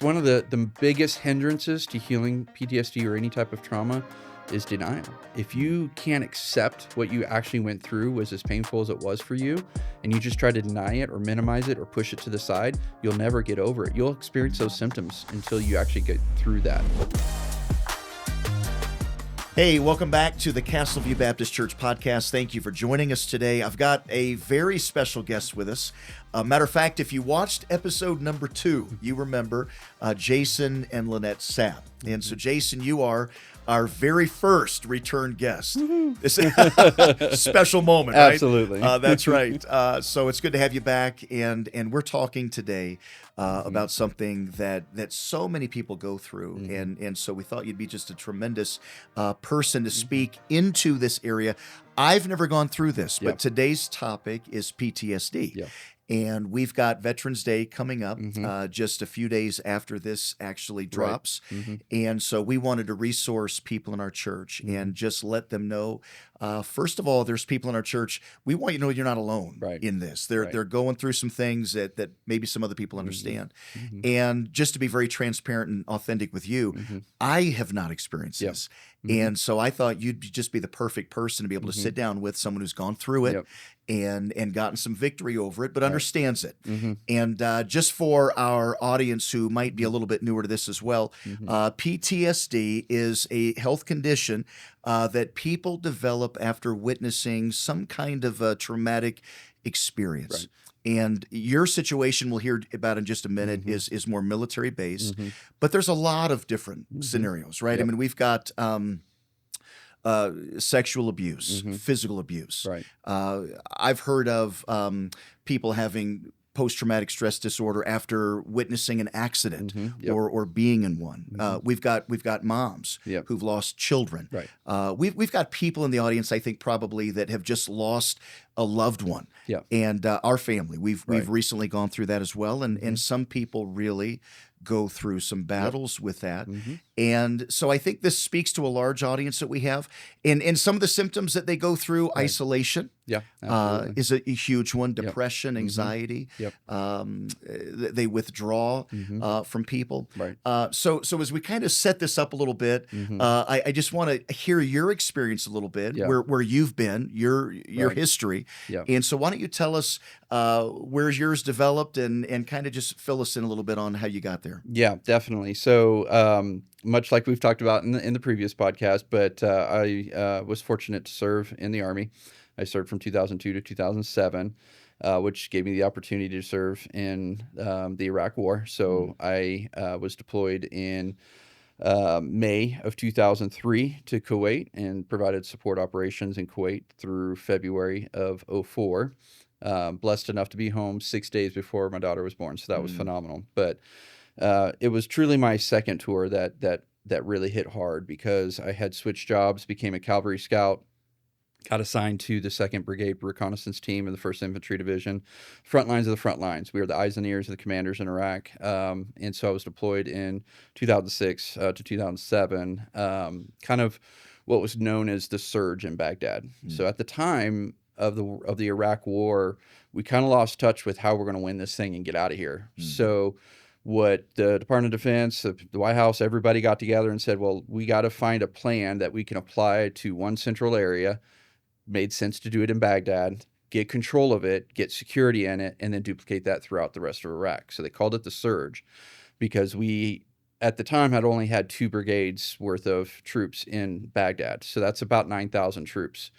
One of the biggest hindrances to healing PTSD or any type of trauma is denial. If you can't accept what you actually went through was as painful as it was for you, and you just try to deny it or minimize it or push it to the side, you'll never get over it. You'll experience those symptoms until you actually get through that. Hey, welcome back to the Castleview Baptist Church podcast. Thank you for joining us today. I've got a very special guest with us. Matter of fact, if you watched episode number 2, you remember Jason and Lynette Sapp. And so, Jason, you are our very first return guest. This is a special moment, right? Absolutely. That's right. So it's good to have you back. And we're talking today about something that so many people go through. And so we thought you'd be just a tremendous person to speak into this area. I've never gone through this, but today's topic is PTSD. Yeah. And we've got Veterans Day coming up just a few days after this actually drops. Right. And so we wanted to resource people in our church and just let them know, first of all, there's people in our church. We want you to know you're not alone in this. They're going through some things that maybe some other people understand. And just to be very transparent and authentic with you, I have not experienced this. And so I thought you'd just be the perfect person to be able to sit down with someone who's gone through it and gotten some victory over it, but understands it. And just for our audience who might be a little bit newer to this as well, PTSD is a health condition that people develop after witnessing some kind of a traumatic experience. And your situation, we'll hear about in just a minute, is more military based, but there's a lot of different scenarios, right? I mean, we've got sexual abuse, physical abuse. I've heard of people having post-traumatic stress disorder after witnessing an accident or being in one. We've got moms who've lost children. We've got people in the audience, I think, probably that have just lost a loved one. And our family, we've recently gone through that as well. And some people really go through some battles with that. And so I think this speaks to a large audience that we have. And some of the symptoms that they go through, isolation is a huge one, depression, anxiety. They withdraw from people. So as we kind of set this up a little bit, I just want to hear your experience a little bit, where you've been, your history. And so why don't you tell us where's yours developed and kind of just fill us in a little bit on how you got there. Yeah, definitely. So much like we've talked about in the previous podcast, but I was fortunate to serve in the Army. I served from 2002 to 2007, which gave me the opportunity to serve in the Iraq War. So I was deployed in May of 2003 to Kuwait and provided support operations in Kuwait through February of 2004. Blessed enough to be home 6 days before my daughter was born, so that was phenomenal. But it was truly my second tour that really hit hard because I had switched jobs, became a cavalry scout, got assigned to the 2nd Brigade Reconnaissance Team in the 1st Infantry Division, front lines of the front lines. We were the eyes and ears of the commanders in Iraq. And so I was deployed in 2006 to 2007, kind of what was known as the surge in Baghdad. So at the time of the Iraq War, we kind of lost touch with how we're going to win this thing and get out of here. So what the Department of Defense, the White House, everybody got together and said, well, we got to find a plan that we can apply to one central area. Made sense to do it in Baghdad, get control of it, get security in it, and then duplicate that throughout the rest of Iraq. So they called it the surge because we, at the time, had only had 2 brigades worth of troops in Baghdad. So that's about 9,000 troops.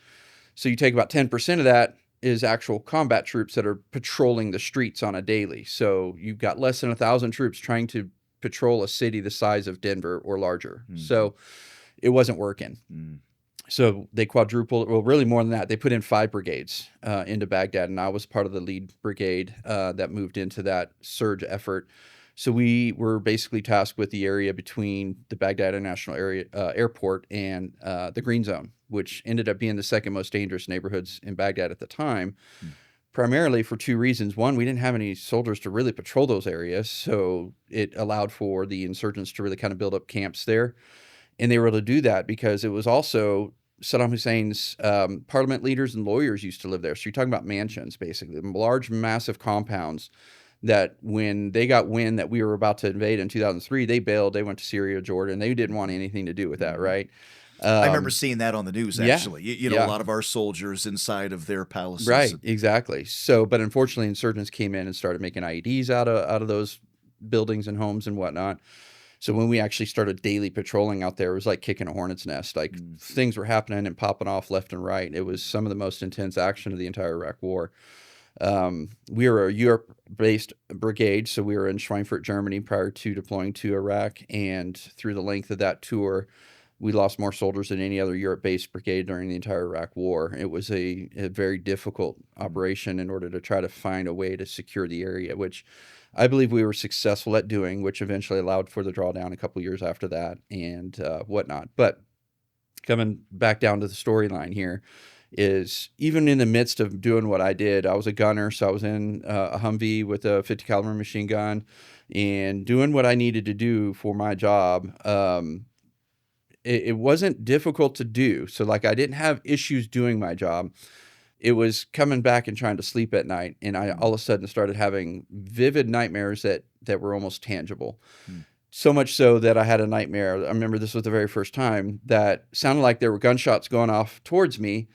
So you take about 10% of that is actual combat troops that are patrolling the streets on a daily. So you've got less than 1,000 troops trying to patrol a city the size of Denver or larger. So it wasn't working. So they quadrupled, well, really more than that. They put in 5 brigades into Baghdad, and I was part of the lead brigade that moved into that surge effort. So we were basically tasked with the area between the Baghdad International Airport and the Green Zone, which ended up being the 2nd most dangerous neighborhoods in Baghdad at the time, primarily for 2 reasons. One, we didn't have any soldiers to really patrol those areas, so it allowed for the insurgents to really kind of build up camps there. And they were able to do that because it was also Saddam Hussein's parliament leaders and lawyers used to live there. So you're talking about mansions, basically, large, massive compounds that when they got wind that we were about to invade in 2003, they bailed. They went to Syria, Jordan. They didn't want anything to do with that, right? I remember seeing that on the news, Yeah, actually. You know, a lot of our soldiers inside of their palaces. Right, exactly. So, but unfortunately, insurgents came in and started making IEDs out of those buildings and homes and whatnot. So when we actually started daily patrolling out there, it was like kicking a hornet's nest. Like things were happening and popping off left and right. It was some of the most intense action of the entire Iraq War. We were a Europe-based brigade, so we were in Schweinfurt, Germany prior to deploying to Iraq. And through the length of that tour, we lost more soldiers than any other Europe-based brigade during the entire Iraq War. It was a very difficult operation in order to try to find a way to secure the area, which I believe we were successful at doing, which eventually allowed for the drawdown a couple years after that and whatnot. But coming back down to the storyline here is even in the midst of doing what I did, I was a gunner, so I was in a Humvee with a 50 caliber machine gun and doing what I needed to do for my job. It wasn't difficult to do. So like I didn't have issues doing my job. It was coming back and trying to sleep at night. And I all of a sudden started having vivid nightmares that were almost tangible. So much so that I had a nightmare. I remember this was the very first time that sounded like there were gunshots going off towards me.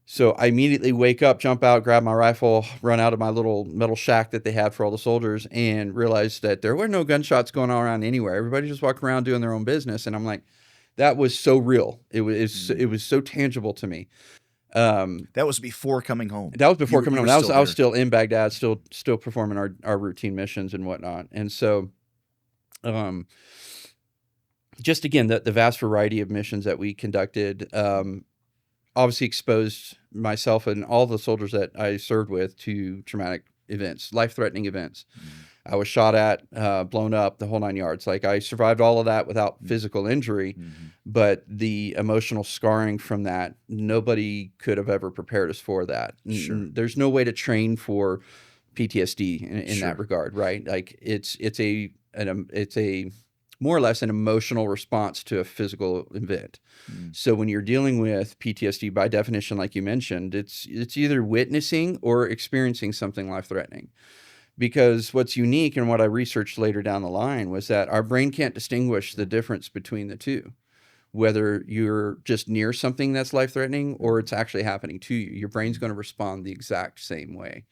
So I immediately wake up, jump out, grab my rifle, run out of my little metal shack that they had for all the soldiers, and realized that there were no gunshots going on around anywhere. Everybody just walked around doing their own business. And I'm like, that was so real. It was so tangible to me. That was before coming home. That was before coming home. I was still in Baghdad, still performing our routine missions and whatnot. And so, just again, the vast variety of missions that we conducted, obviously exposed myself and all the soldiers that I served with to traumatic events, life-threatening events. I was shot at, blown up, the whole 9 yards. Like I survived all of that without physical injury, but the emotional scarring from that, nobody could have ever prepared us for that. Sure. There's no way to train for PTSD in that regard, right? Like it's a more or less an emotional response to a physical event. So when you're dealing with PTSD, by definition, like you mentioned, it's either witnessing or experiencing something life-threatening. Because what's unique and what I researched later down the line was that our brain can't distinguish the difference between the two. Whether you're just near something that's life-threatening or it's actually happening to you, your brain's going to respond the exact same way.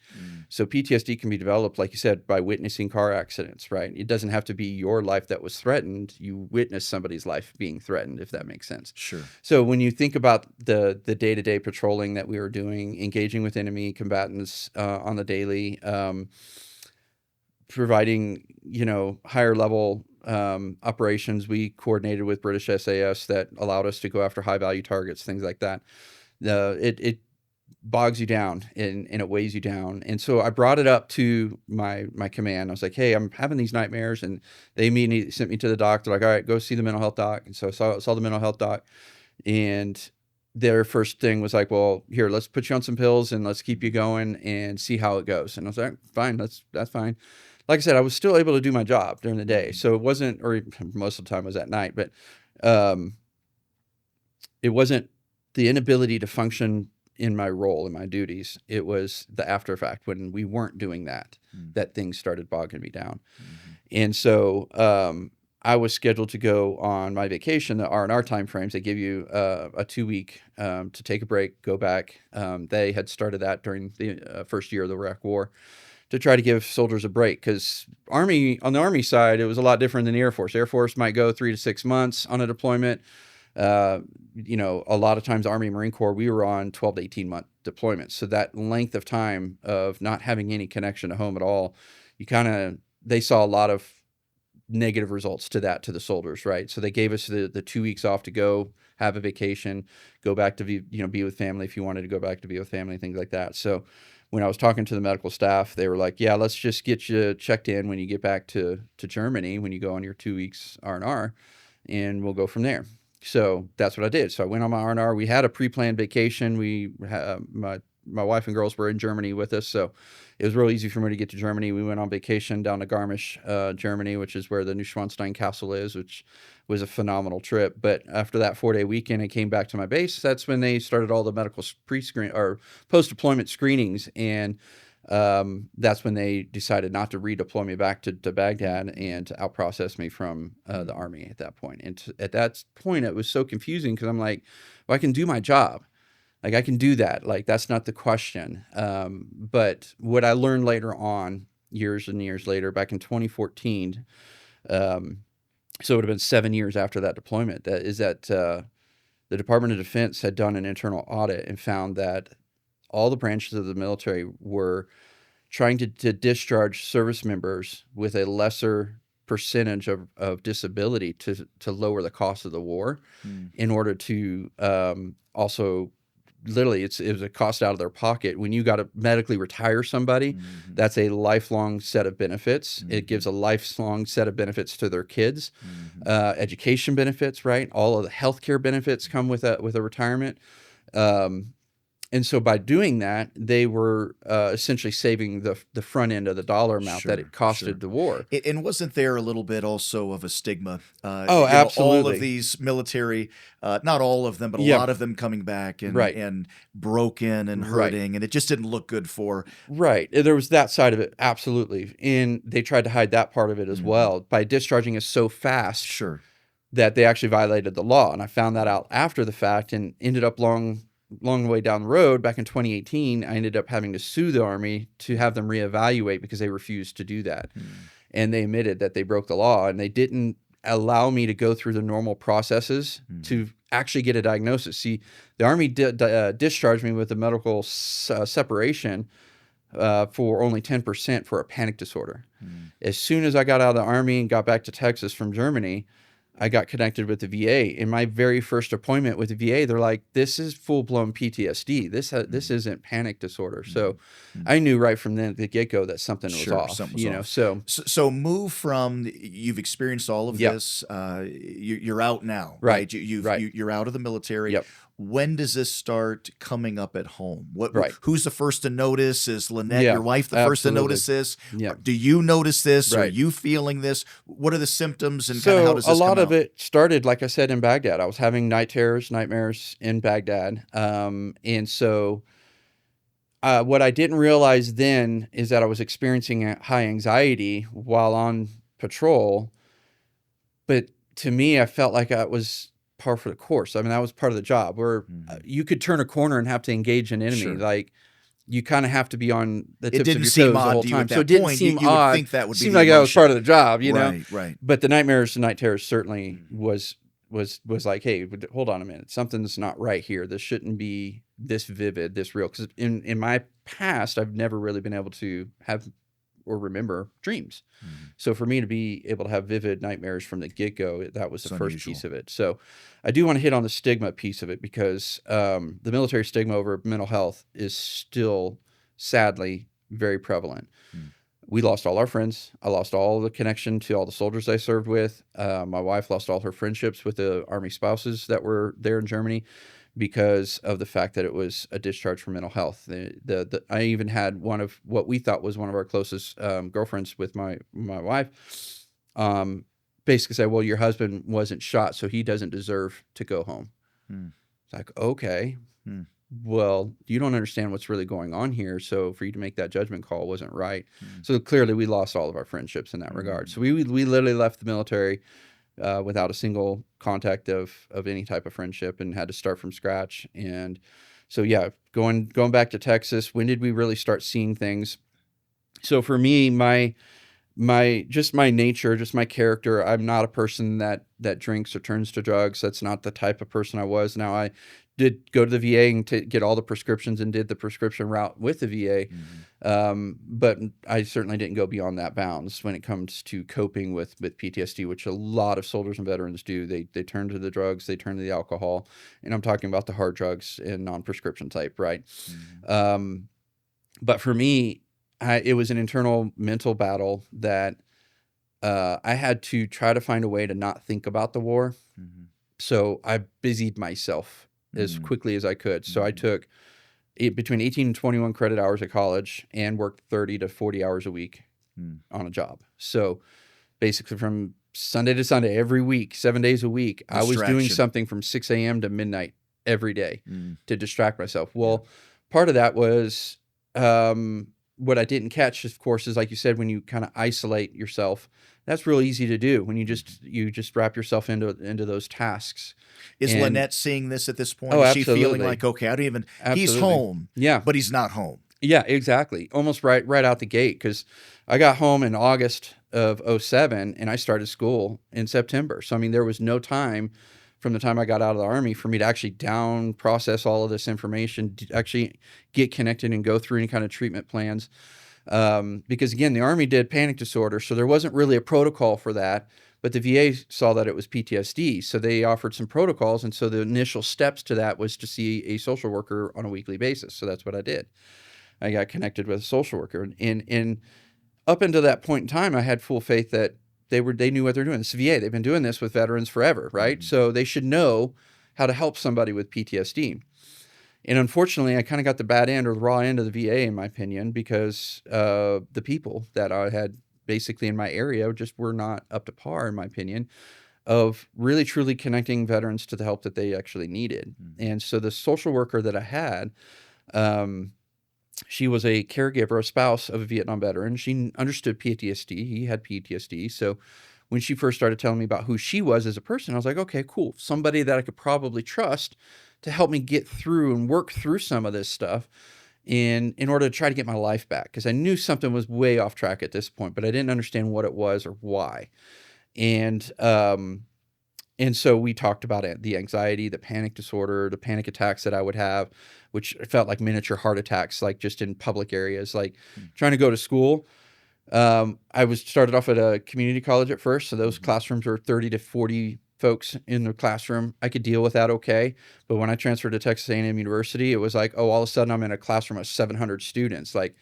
So PTSD can be developed, like you said, by witnessing car accidents, right? It doesn't have to be your life that was threatened. You witness somebody's life being threatened, if that makes sense. Sure. So when you think about the day-to-day patrolling that we were doing, engaging with enemy combatants on the daily, providing, higher level operations. We coordinated with British SAS that allowed us to go after high value targets, things like that. It bogs you down and it weighs you down. And so I brought it up to my command. I was like, hey, I'm having these nightmares. And they immediately sent me to the doc. They're like, all right, go see the mental health doc. And so I saw the mental health doc. And their first thing was like, well, here, let's put you on some pills and let's keep you going and see how it goes. And I was like, fine, that's fine. Like I said, I was still able to do my job during the day. So it wasn't, or most of the time was at night, but it wasn't the inability to function in my role, in my duties. It was the after effect when we weren't doing that, that things started bogging me down. And so I was scheduled to go on my vacation, the R&R timeframes. They give you a 2-week to take a break, go back. They had started that during the first year of the Iraq War, to try to give soldiers a break, because on the Army side, it was a lot different than the Air Force. Air Force might go 3 to 6 months on a deployment. A lot of times Army and Marine Corps, we were on 12 to 18 month deployments. So that length of time of not having any connection to home at all, they saw a lot of negative results to the soldiers, right? So they gave us the 2 weeks off to go have a vacation, go back to be with family if you wanted to go back to be with family, things like that. So when I was talking to the medical staff, they were like, yeah, let's just get you checked in when you get back to Germany, when you go on your 2 weeks R&R, and we'll go from there. So that's what I did. So I went on my R&R. We had a pre-planned vacation. My wife and girls were in Germany with us, so it was real easy for me to get to Germany. We went on vacation down to Garmisch, Germany, which is where the Neuschwanstein Castle is, which was a phenomenal trip. But after that 4-day weekend, I came back to my base. That's when they started all the medical pre-screen or post-deployment screenings. And That's when they decided not to redeploy me back to Baghdad and to outprocess me from the Army at that point. And at that point, it was so confusing because I'm like, well, I can do my job. Like, I can do that. Like, that's not the question. But what I learned later on, years and years later, back in 2014, so it would have been 7 years after that deployment, that the Department of Defense had done an internal audit and found that all the branches of the military were trying to discharge service members with a lesser percentage of disability to lower the cost of the war, in order to also, literally, it was a cost out of their pocket. When you got to medically retire somebody, that's a lifelong set of benefits. It gives a lifelong set of benefits to their kids, education benefits, right? All of the healthcare benefits come with a retirement. And so by doing that, they were essentially saving the front end of the dollar amount that it costed the war. And wasn't there a little bit also of a stigma? Absolutely. All of these military, not all of them, but a lot of them coming back and broken and hurting, and it just didn't look good for. Right. There was that side of it, absolutely. And they tried to hide that part of it as well by discharging us so fast that they actually violated the law. And I found that out after the fact and ended up long way down the road. Back in 2018, I ended up having to sue the Army to have them reevaluate because they refused to do that. And they admitted that they broke the law, and they didn't allow me to go through the normal processes to actually get a diagnosis. See, the Army discharged me with a medical separation for only 10% for a panic disorder. As soon as I got out of the Army and got back to Texas from Germany, I got connected with the VA. In my very first appointment with the VA, they're like, "This is full-blown PTSD. This isn't panic disorder." So I knew right from the get-go that something was off. Something was off. So move from, you've experienced all of this. You're out now, right? You're out of the military. When does this start coming up at home? Who's the first to notice? Is Lynette, your wife, the first to notice this? Do you notice this? Are you feeling this? What are the symptoms, and kind of how does this come out? A lot of it started, like I said, in Baghdad. I was having night terrors, nightmares in Baghdad. And so what I didn't realize then is that I was experiencing high anxiety while on patrol. But to me, I felt like I was par for the course. I mean, that was part of the job where you could turn a corner and have to engage an enemy. Like, you kind of have to be on the tips of your toes the whole time. So it didn't seem odd. Think that would be seemed like that was part of the job, you know? Right. But the nightmares and night terrors certainly was like, hey, hold on a minute. Something's not right here. This shouldn't be this vivid, this real. Because in my past, I've never really been able to have or remember dreams. So for me to be able to have vivid nightmares from the get-go, that was the first piece of it. So I do want to hit on the stigma piece of it, because the military stigma over mental health is still, sadly, very prevalent. We lost all our friends. I lost all the connection to all the soldiers I served with. My wife lost all her friendships with the Army spouses that were there in Germany, because of the fact that it was a discharge for mental health. I even had one of what we thought was one of our closest girlfriends with my wife basically say, well, your husband wasn't shot, so he doesn't deserve to go home. It's like, okay, well, you don't understand what's really going on here. So for you to make that judgment call wasn't right. So clearly we lost all of our friendships in that regard. So we literally left the military without a single contact of any type of friendship, and had to start from scratch. And so, yeah, going back to Texas, when did we really start seeing things? So for me, my nature, just my character, I'm not a person that drinks or turns to drugs. That's not the type of person I was. Now, I did go to the VA and get all the prescriptions and did the prescription route with the VA. But I certainly didn't go beyond that bounds when it comes to coping with PTSD, which a lot of soldiers and veterans do. They turn to the drugs, they turn to the alcohol, and I'm talking about the hard drugs and non-prescription type, right? But for me, it was an internal mental battle that I had to try to find a way to not think about the war. So I busied myself as quickly as I could. So I took between 18 and 21 credit hours at college and worked 30 to 40 hours a week on a job. So basically from Sunday to Sunday, every week, 7 days a week, I was doing something from 6 a.m. to midnight every day to distract myself. Well, part of that was what I didn't catch, of course, is like you said, when you kind of isolate yourself, that's real easy to do when you just wrap yourself into those tasks. Is Lynette seeing this at this point? Oh, is she absolutely. feeling like, okay, I don't even, he's Absolutely. home, Yeah, but he's not home? Yeah, exactly. Almost right out the gate, because I got home in August of 07 and I started school in September. So, I mean, there was no time from the time I got out of the Army for me to actually process all of this information, actually get connected and go through any kind of treatment plans. Because again, the Army did panic disorder, so there wasn't really a protocol for that. But the VA saw that it was PTSD, so they offered some protocols. And so the initial steps to that was to see a social worker on a weekly basis. So that's what I did. I got connected with a social worker, and up until that point in time, I had full faith that they knew what they're doing. It's the VA. They've been doing this with veterans forever, right? So they should know how to help somebody with PTSD. And unfortunately, I kind of got the bad end or the raw end of the VA, in my opinion, because the people that I had basically in my area just were not up to par, in my opinion, of really truly connecting veterans to the help that they actually needed. And so the social worker that I had, she was a caregiver, a spouse of a Vietnam veteran. She understood PTSD. He had PTSD. So when she first started telling me about who she was as a person, I was like, okay, cool. Somebody that I could probably trust to help me get through and work through some of this stuff in order to try to get my life back. Because I knew something was way off track at this point, but I didn't understand what it was or why. And so we talked about it, the anxiety, the panic disorder, the panic attacks that I would have, which felt like miniature heart attacks, like just in public areas, like trying to go to school. I started off at a community college at first. So those classrooms were 30 to 40 folks in the classroom. I could deal with that okay. But when I transferred to Texas A&M University, it was like, oh, all of a sudden I'm in a classroom of 700 students. Like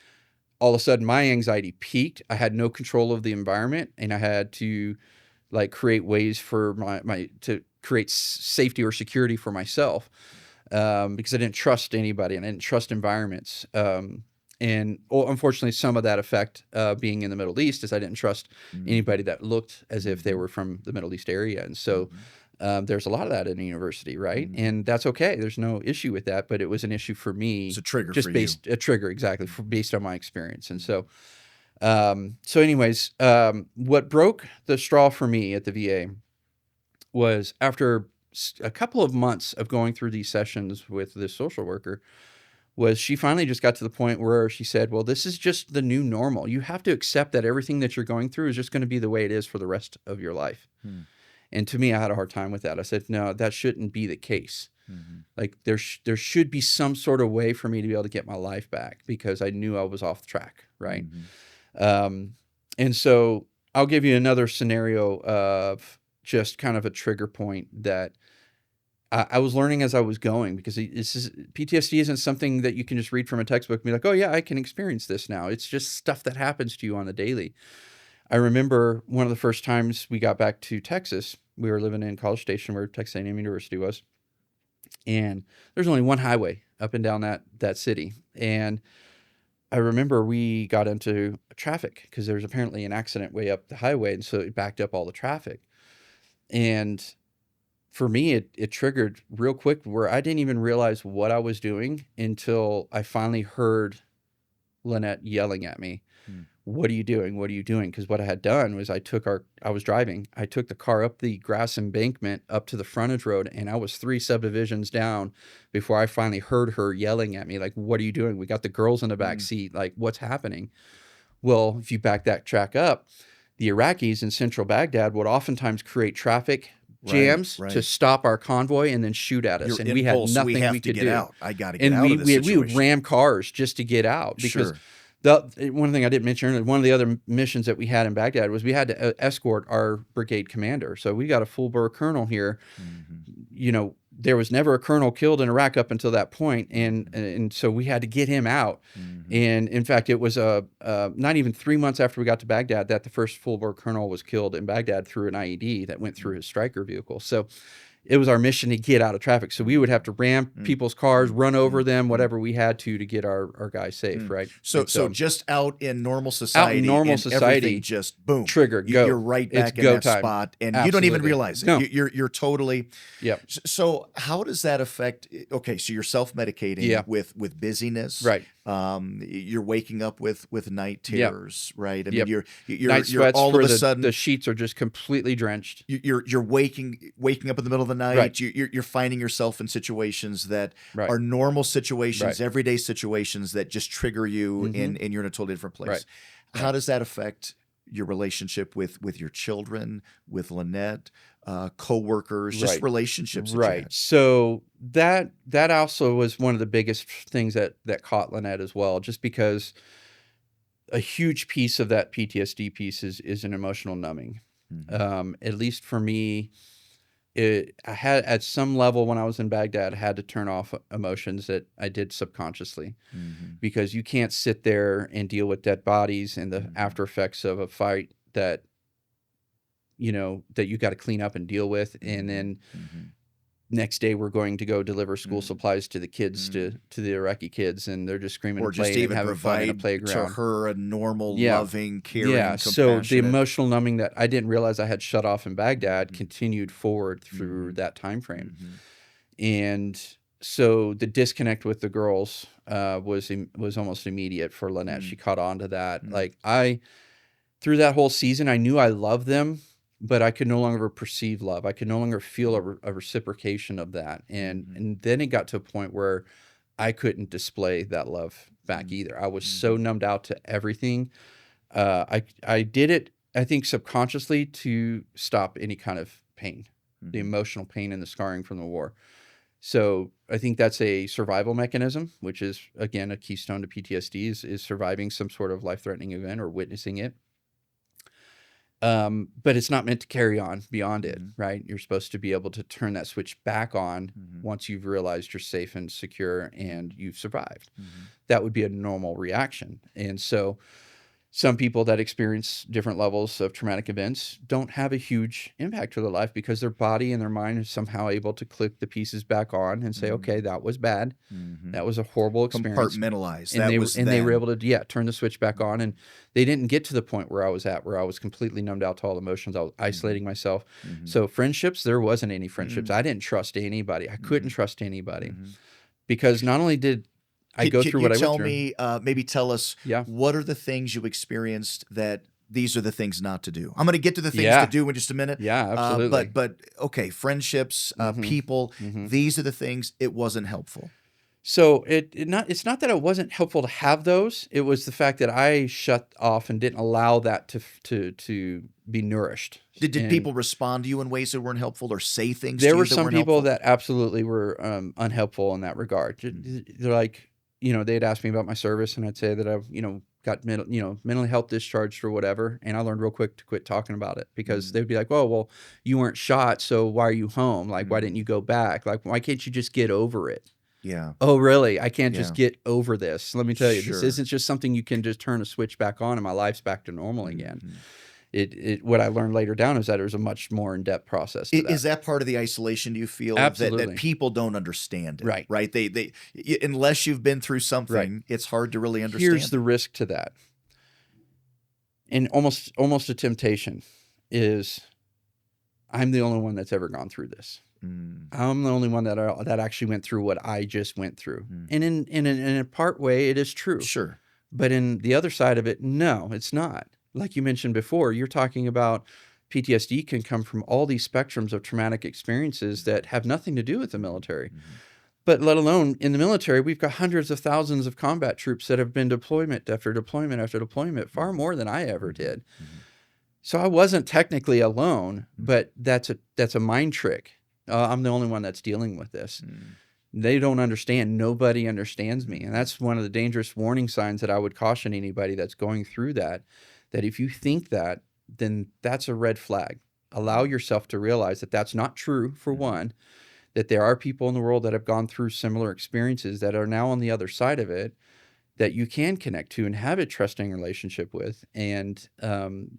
all of a sudden my anxiety peaked. I had no control of the environment, and I had to like create ways for to create safety or security for myself, because I didn't trust anybody and I didn't trust environments. And unfortunately, some of that effect being in the Middle East is I didn't trust anybody that looked as if they were from the Middle East area. And so there's a lot of that in the university, right? And that's okay. There's no issue with that, but it was an issue for me. It's a trigger just for based you. A trigger, exactly, based on my experience. And so anyways, what broke the straw for me at the VA was after a couple of months of going through these sessions with this social worker, was she finally just got to the point where she said, well, this is just the new normal. You have to accept that everything that you're going through is just going to be the way it is for the rest of your life. And to me, I had a hard time with that. I said, no, that shouldn't be the case. Like there should be some sort of way for me to be able to get my life back, because I knew I was off track. Right. And so I'll give you another scenario of just kind of a trigger point that I was learning as I was going, because PTSD isn't something that you can just read from a textbook and be like, oh yeah, I can experience this now. It's just stuff that happens to you on the daily. I remember one of the first times we got back to Texas, we were living in College Station where Texas A&M University was. And there's only one highway up and down that city. And I remember we got into traffic because there was apparently an accident way up the highway. And so it backed up all the traffic. And for me, it triggered real quick where I didn't even realize what I was doing until I finally heard Lynette yelling at me. What are you doing? What are you doing? Because what I had done was I took the car up the grass embankment up to the frontage road, and I was 3 subdivisions down before I finally heard her yelling at me, like, what are you doing? We got the girls in the back seat. Like, what's happening? Well, if you back that track up, the Iraqis in central Baghdad would oftentimes create traffic jams to stop our convoy and then shoot at us. And we had nothing we could do. Out. I got to get out of this situation. We would ram cars just to get out, because one thing I didn't mention earlier, one of the other missions that we had in Baghdad was we had to escort our brigade commander. So we got a full-bore colonel here. You know, there was never a colonel killed in Iraq up until that point, and so we had to get him out. And in fact, it was not even 3 months after we got to Baghdad that the first full-bore colonel was killed in Baghdad through an IED that went through his Stryker vehicle. So it was our mission to get out of traffic. So we would have to ram people's cars, run over them, whatever we had to get our guys safe, right? So just out in normal society, everything just boom, triggered, go. You're right back It's in go that time. spot, and Absolutely. you don't even realize it. No. You're totally. Yep. So how does that affect? Okay, so you're self-medicating with busyness, right? You're waking up with night terrors, right? I mean, you're night sweats all of a sudden the sheets are just completely drenched. You're waking up in the middle of the night. Right. You're finding yourself in situations that right. are normal situations, right. everyday situations that just trigger you, and you're in a totally different place. Right. How does that affect your relationship with your children, with Lynette, co-workers, just relationships? Right. So that also was one of the biggest things that caught Lynette as well, just because a huge piece of that PTSD piece is an emotional numbing. At least for me, I had at some level when I was in Baghdad, I had to turn off emotions that I did subconsciously, because you can't sit there and deal with dead bodies and the after effects of a fight that that you got to clean up and deal with, and then next day we're going to go deliver school supplies to the kids, to the Iraqi kids, and they're just screaming, or and just playing even and having fun in a playground. To her a normal, loving, caring, so compassionate. the emotional numbing that I didn't realize I had shut off in Baghdad continued forward through that time frame, and so the disconnect with the girls was almost immediate for Lynette. She caught on to that. Like through that whole season, I knew I loved them, but I could no longer perceive love. I could no longer feel a reciprocation of that. And then it got to a point where I couldn't display that love back either. I was so numbed out to everything. I did it, I think, subconsciously to stop any kind of pain, the emotional pain and the scarring from the war. So I think that's a survival mechanism, which is, again, a keystone to PTSD is surviving some sort of life-threatening event or witnessing it. But it's not meant to carry on beyond it, right? You're supposed to be able to turn that switch back on once you've realized you're safe and secure and you've survived. That would be a normal reaction. And so some people that experience different levels of traumatic events don't have a huge impact to their life because their body and their mind is somehow able to click the pieces back on and say, okay, that was bad. That was a horrible experience. Compartmentalize. And they were able to, turn the switch back on. And they didn't get to the point where I was at, where I was completely numbed out to all emotions. I was isolating myself. So friendships, there wasn't any friendships. I didn't trust anybody. I couldn't trust anybody because not only did I go through what I went through. Maybe tell us, what are the things you experienced that these are the things not to do? I'm going to get to the things to do in just a minute. Yeah, absolutely. But okay, friendships, people, these are the things it wasn't helpful. So it's not that it wasn't helpful to have those. It was the fact that I shut off and didn't allow that to be nourished. Did people respond to you in ways that weren't helpful or say things to you that weren't helpful? There were some people that absolutely were unhelpful in that regard. They're like, they'd ask me about my service, and I'd say that I've, got mental health discharged or whatever. And I learned real quick to quit talking about it because they'd be like, "Oh, well, you weren't shot, so why are you home? Like, why didn't you go back? Like, why can't you just get over it?" Yeah. Oh, really? I can't just get over this. Let me tell you, Sure. this isn't just something you can just turn a switch back on and my life's back to normal again. What I learned later down is that there's a much more in-depth process to that. Is that part of the isolation, do you feel? Absolutely. That people don't understand it, right? Right. They unless you've been through something, it's hard to really understand. Here's the risk to that. And almost a temptation is I'm the only one that's ever gone through this. I'm the only one that actually went through what I just went through. And in a part way, it is true. Sure. But in the other side of it, no, it's not. Like you mentioned before, you're talking about PTSD can come from all these spectrums of traumatic experiences that have nothing to do with the military. But let alone in the military, we've got hundreds of thousands of combat troops that have been deployment after deployment after deployment, far more than I ever did. So I wasn't technically alone, but that's a mind trick. I'm the only one that's dealing with this. They don't understand. Nobody understands me. And that's one of the dangerous warning signs that I would caution anybody that's going through that if you think that, then that's a red flag. Allow yourself to realize that that's not true, for one, that there are people in the world that have gone through similar experiences that are now on the other side of it. that you can connect to and have a trusting relationship with. And,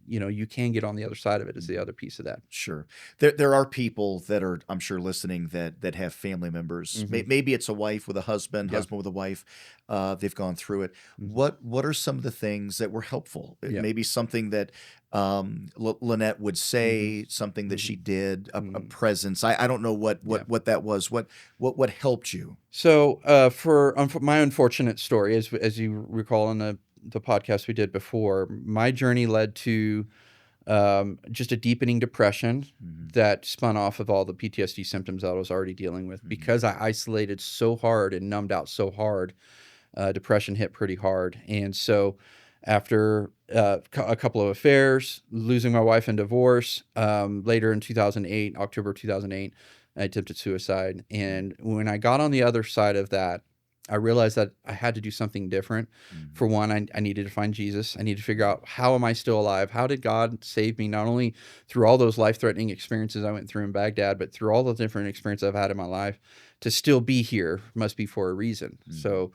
you can get on the other side of it is the other piece of that. Sure. There are people that are, I'm sure, listening that have family members. Maybe it's a wife with a husband, husband with a wife. They've gone through it. What are some of the things that were helpful? Maybe something that Lynette would say, something that she did, a presence. I don't know what that was. What helped you? So for my unfortunate story, as you recall in the podcast we did before, my journey led to just a deepening depression that spun off of all the PTSD symptoms that I was already dealing with. Because I isolated so hard and numbed out so hard, depression hit pretty hard. And so after a couple of affairs, losing my wife in divorce, later in 2008, October 2008, I attempted suicide. And when I got on the other side of that, I realized that I had to do something different. For one, I needed to find Jesus. I needed to figure out, how am I still alive? How did God save me, not only through all those life-threatening experiences I went through in Baghdad, but through all the different experiences I've had in my life? To still be here must be for a reason. So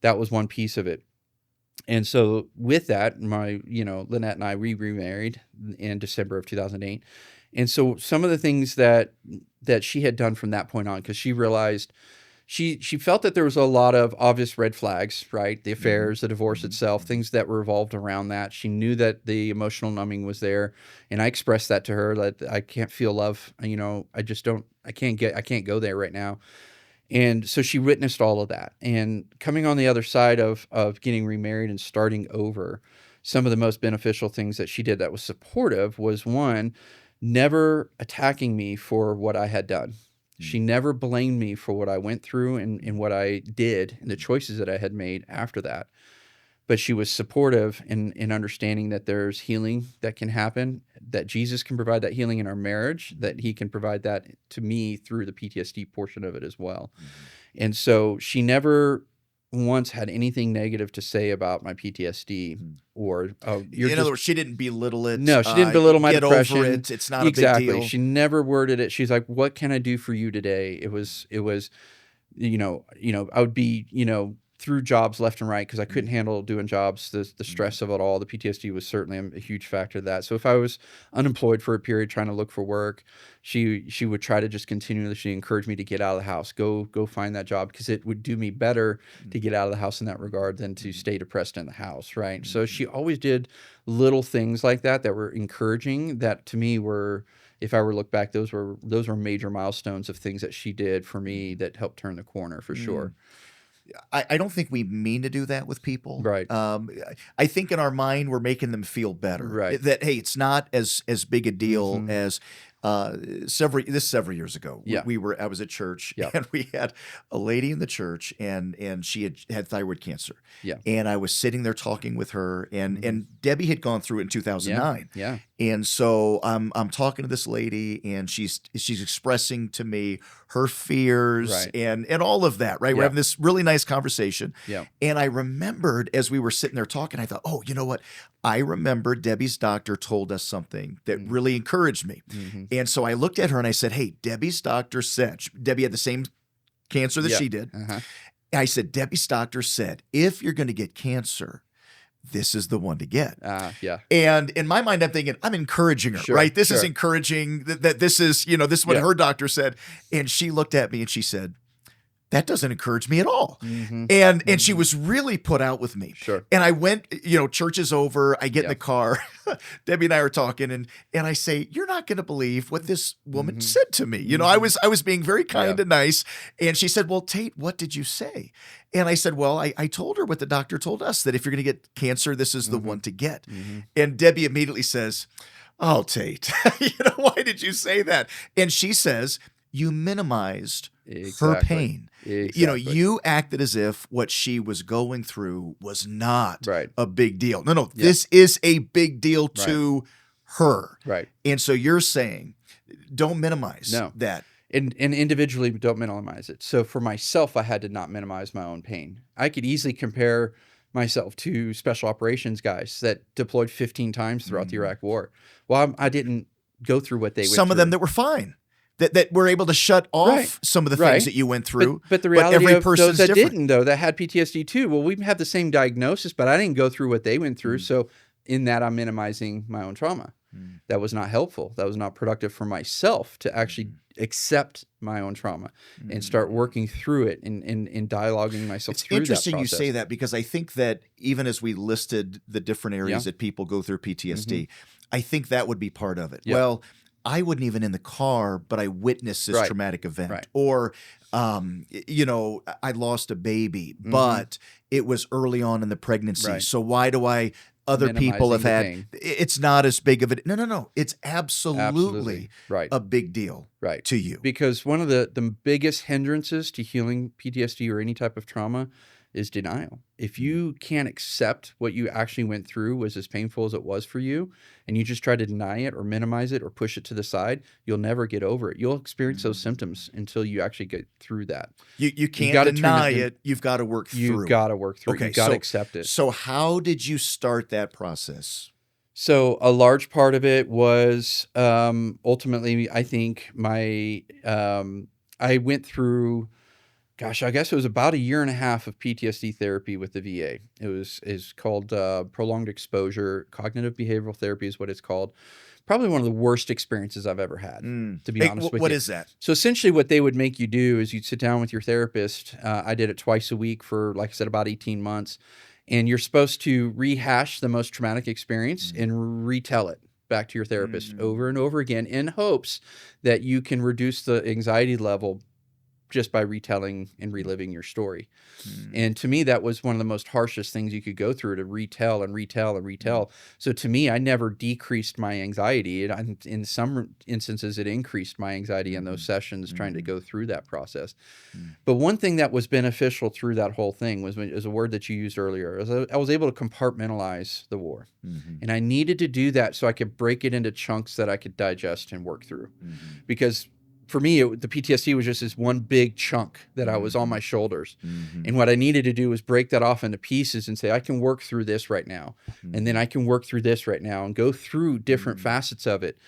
that was one piece of it. And so with that, Lynette and I, we remarried in December of 2008. And so some of the things that she had done from that point on, because she realized she felt that there was a lot of obvious red flags, right? The affairs, the divorce itself, things that revolved around that. She knew that the emotional numbing was there. And I expressed that to her, that I can't feel love. I can't go there right now. And so she witnessed all of that. And coming on the other side of getting remarried and starting over, some of the most beneficial things that she did that was supportive was, one, never attacking me for what I had done. She never blamed me for what I went through and what I did and the choices that I had made after that. But she was supportive in understanding that there's healing that can happen, that Jesus can provide that healing in our marriage, that he can provide that to me through the PTSD portion of it as well. And so she never once had anything negative to say about my PTSD or, in other words, she didn't belittle it. No, she didn't belittle my depression. Get over it. It's not a big deal. She never worded it. She's like, "What can I do for you today?" It was, I would be, through jobs left and right because I couldn't handle doing jobs. The stress of it all, the PTSD was certainly a huge factor of that. So if I was unemployed for a period trying to look for work, she would try to just continuously encourage me to get out of the house, go find that job, because it would do me better to get out of the house in that regard than to stay depressed in the house, right? So she always did little things like that were encouraging, that to me were, if I were to look back, those were major milestones of things that she did for me that helped turn the corner for sure. I don't think we mean to do that with people. Right. I think in our mind we're making them feel better. Right. That, hey, it's not as big a deal as several years ago. Yeah. I was at church and we had a lady in the church and she had thyroid cancer. Yeah. And I was sitting there talking with her and Debbie had gone through it in 2009. Yeah. And so I'm talking to this lady and she's expressing to me her fears and all of that, right? We're having this really nice conversation. Yeah. And I remembered as we were sitting there talking, I thought, oh, you know what? I remember Debbie's doctor told us something that really encouraged me. And so I looked at her and I said, hey, Debbie's doctor said, Debbie had the same cancer that she did. I said, Debbie's doctor said, if you're going to get cancer, this is the one to get. And in my mind, I'm thinking, I'm encouraging her, right? This is encouraging that this is, this is what her doctor said. And she looked at me and she said, that doesn't encourage me at all. And she was really put out with me. And I went, church is over. I get in the car. Debbie and I are talking and I say, you're not going to believe what this woman said to me. I was being very kind and nice. And she said, well, Tate, what did you say? And I said, well, I told her what the doctor told us, that if you're going to get cancer, this is the one to get. And Debbie immediately says, oh, Tate, why did you say that? And she says, you minimized her pain. You acted as if what she was going through was not a big deal. No, this is a big deal to her. Right. And so you're saying, don't minimize that. And individually, don't minimize it. So for myself, I had to not minimize my own pain. I could easily compare myself to special operations guys that deployed 15 times throughout the Iraq War. Well, I didn't go through what they went through. Some of them that were fine. that were able to shut off Right. some of the Right. things that you went through. But the reality every of those person's that different. didn't, though, that had PTSD too, well, we have the same diagnosis, but I didn't go through what they went through. So in that, I'm minimizing my own trauma. That was not helpful. That was not productive for myself to actually accept my own trauma and start working through it and dialoguing myself through that process. It's interesting you say that, because I think that even as we listed the different areas that people go through PTSD, I think that would be part of it. Yep. Well, I wasn't even in the car, but I witnessed this traumatic event. Right. Or, I lost a baby, but it was early on in the pregnancy. Right. So why do other people have had, it's not as big of a, no. It's absolutely right. a big deal to you. Because one of the biggest hindrances to healing PTSD or any type of trauma is denial. If you can't accept what you actually went through was as painful as it was for you, and you just try to deny it or minimize it or push it to the side, you'll never get over it. You'll experience those symptoms until you actually get through that. You can't deny it. You've got to work through it. You've got to work through it. You've got to accept it. So how did you start that process? So a large part of it was ultimately, I think I went through, gosh, I guess it was about 1.5 years of PTSD therapy with the VA. It's called prolonged exposure. Cognitive behavioral therapy is what it's called. Probably one of the worst experiences I've ever had, to be honest with you. What is that? So essentially what they would make you do is you'd sit down with your therapist. I did it twice a week for, like I said, about 18 months. And you're supposed to rehash the most traumatic experience and retell it back to your therapist over and over again in hopes that you can reduce the anxiety level just by retelling and reliving your story. And to me, that was one of the most harshest things you could go through, to retell and retell and retell. So to me, I never decreased my anxiety. In some instances, it increased my anxiety in those sessions trying to go through that process. But one thing that was beneficial through that whole thing is a word that you used earlier. I was able to compartmentalize the war. And I needed to do that so I could break it into chunks that I could digest and work through. Because for me, the PTSD was just this one big chunk that I was on my shoulders. And what I needed to do was break that off into pieces and say, I can work through this right now. And then I can work through this right now and go through different facets of it,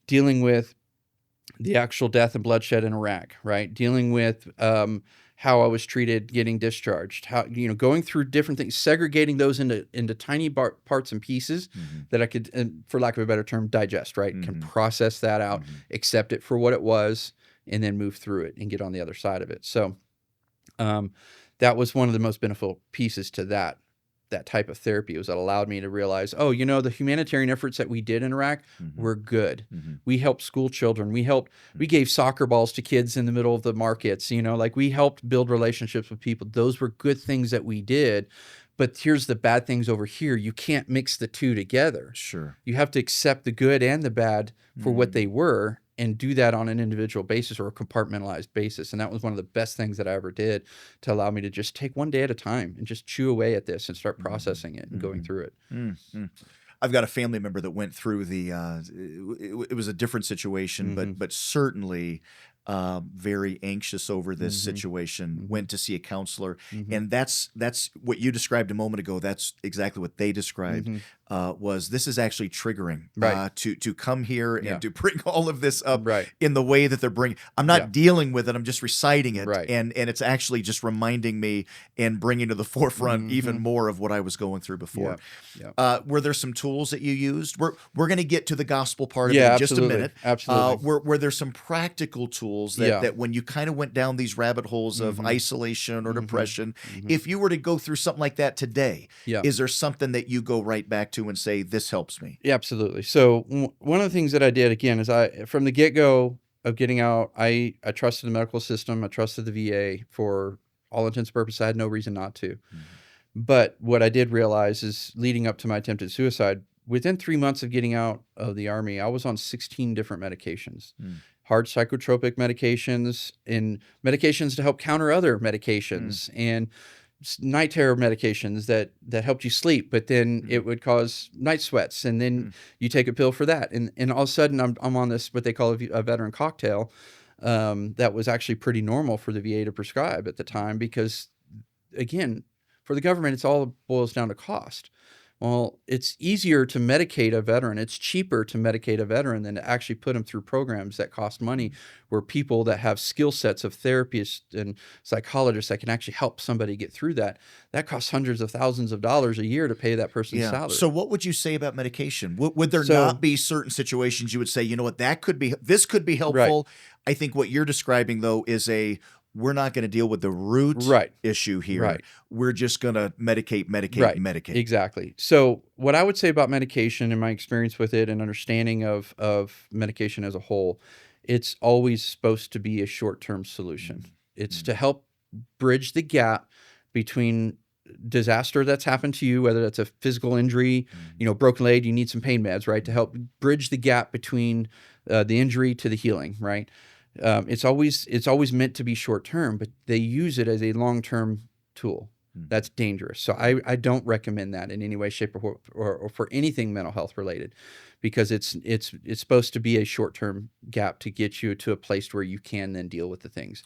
dealing with the actual death and bloodshed in Iraq, right? Dealing with how I was treated getting discharged, how, going through different things, segregating those into tiny parts and pieces that I could, for lack of a better term, digest, right? Can process that out, accept it for what it was, and then move through it and get on the other side of it. So that was one of the most beneficial pieces to that type of therapy. Was that allowed me to realize, the humanitarian efforts that we did in Iraq were good. We helped school children. We gave soccer balls to kids in the middle of the markets, we helped build relationships with people. Those were good things that we did. But here's the bad things over here. You can't mix the two together. Sure. You have to accept the good and the bad for what they were, and do that on an individual basis or a compartmentalized basis. And that was one of the best things that I ever did, to allow me to just take one day at a time and just chew away at this and start processing it and going through it. I've got a family member that went through it was a different situation, but certainly very anxious over this situation, went to see a counselor. And that's what you described a moment ago. That's exactly what they described, was this is actually triggering, to come here and to bring all of this up in the way that they're bringing. I'm not dealing with it. I'm just reciting it. And it's actually just reminding me and bringing to the forefront even more of what I was going through before. Were there some tools that you used? We're going to get to the gospel part of it in just a minute. Absolutely. Were there some practical tools that when you kind of went down these rabbit holes of isolation or depression, if you were to go through something like that today, is there something that you go right back to and say, this helps me? Yeah, absolutely. So one of the things that I did, again, is from the get-go of getting out, I trusted the medical system. I trusted the VA for all intents and purposes. I had no reason not to. But what I did realize is, leading up to my attempted suicide, within 3 months of getting out of the Army, I was on 16 different medications. Hard psychotropic medications and medications to help counter other medications, and night terror medications that helped you sleep, but then it would cause night sweats, and then you take a pill for that, and all of a sudden I'm on this, what they call a veteran cocktail, that was actually pretty normal for the VA to prescribe at the time, because again, for the government, it's all boils down to cost. Well, it's easier to medicate a veteran. It's cheaper to medicate a veteran than to actually put them through programs that cost money, where people that have skill sets of therapists and psychologists that can actually help somebody get through that costs hundreds of thousands of dollars a year to pay that person's salary. So what would you say about medication? Would there not be certain situations you would say, you know what, this could be helpful? I think what you're describing, though, is we're not going to deal with the root issue here. We're just going to medicate. Exactly. So what I would say about medication and my experience with it and understanding of medication as a whole, it's always supposed to be a short-term solution. It's to help bridge the gap between disaster that's happened to you, whether that's a physical injury, broken leg, you need some pain meds, right? To help bridge the gap between the injury to the healing, right? It's always meant to be short term, but they use it as a long term tool. That's dangerous. So I don't recommend that in any way, shape, or for anything mental health related, because it's supposed to be a short term gap to get you to a place where you can then deal with the things.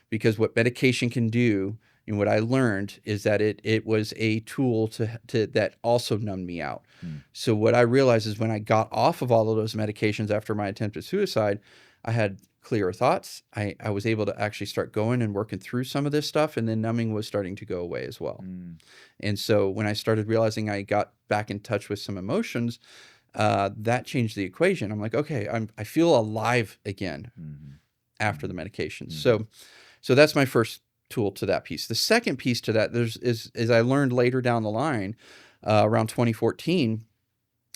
Because what medication can do, and what I learned, is that it was a tool to that also numbed me out. So what I realized is when I got off of all of those medications after my attempted suicide, I had clearer thoughts. I was able to actually start going and working through some of this stuff, and then numbing was starting to go away as well. And so when I started realizing I got back in touch with some emotions, that changed the equation. I'm like, okay, I feel alive again after the medication. So that's my first tool to that piece. The second piece to that is I learned later down the line, around 2014.